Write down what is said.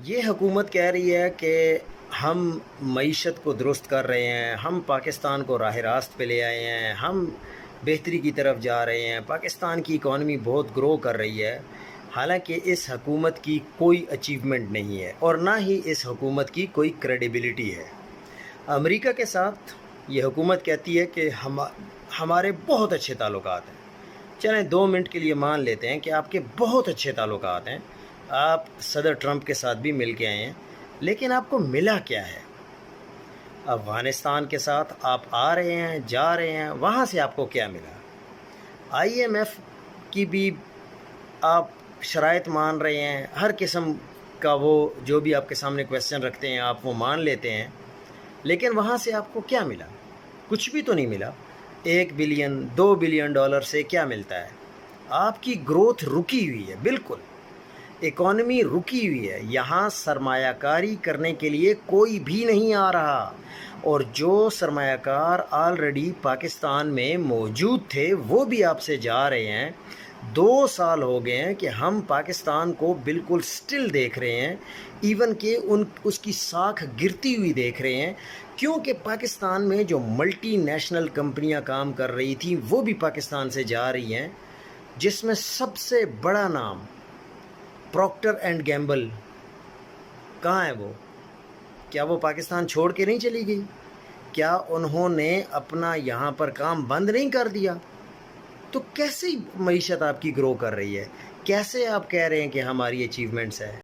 یہ حکومت کہہ رہی ہے کہ ہم معیشت کو درست کر رہے ہیں، ہم پاکستان کو راہ راست پہ لے آئے ہیں، ہم بہتری کی طرف جا رہے ہیں، پاکستان کی اکانومی بہت گرو کر رہی ہے۔ حالانکہ اس حکومت کی کوئی اچیومنٹ نہیں ہے اور نہ ہی اس حکومت کی کوئی کریڈیبلٹی ہے۔ امریکہ کے ساتھ یہ حکومت کہتی ہے کہ ہمارے بہت اچھے تعلقات ہیں۔ چلیں 2 منٹ کے لیے مان لیتے ہیں کہ آپ کے بہت اچھے تعلقات ہیں، آپ صدر ٹرمپ کے ساتھ بھی مل کے آئے ہیں، لیکن آپ کو ملا کیا ہے؟ افغانستان کے ساتھ آپ آ رہے ہیں، جا رہے ہیں، وہاں سے آپ کو کیا ملا؟ IMF کی بھی آپ شرائط مان رہے ہیں، ہر قسم کا وہ جو بھی آپ کے سامنے کویسچن رکھتے ہیں آپ وہ مان لیتے ہیں، لیکن وہاں سے آپ کو کیا ملا؟ کچھ بھی تو نہیں ملا۔ 1 بلین 2 بلین ڈالر سے کیا ملتا ہے؟ آپ کی گروتھ رکی ہوئی ہے، بالکل اکانومی رکی ہوئی ہے، یہاں سرمایہ کاری کرنے کے لیے کوئی بھی نہیں آ رہا، اور جو سرمایہ کار آلریڈی پاکستان میں موجود تھے وہ بھی آپ سے جا رہے ہیں۔ 2 سال ہو گئے ہیں کہ ہم پاکستان کو بالکل سٹل دیکھ رہے ہیں، ایون کہ اس کی ساکھ گرتی ہوئی دیکھ رہے ہیں، کیونکہ پاکستان میں جو ملٹی نیشنل کمپنیاں کام کر رہی تھیں وہ بھی پاکستان سے جا رہی ہیں، جس میں سب سے بڑا نام پروکٹر اینڈ گیمبل۔ کہاں ہے وہ؟ کیا وہ پاکستان چھوڑ کے نہیں چلی گئی؟ کیا انہوں نے اپنا یہاں پر کام بند نہیں کر دیا؟ تو کیسے معیشت آپ کی گرو کر رہی ہے؟ کیسے آپ کہہ رہے ہیں کہ ہماری اچیومنٹس ہے؟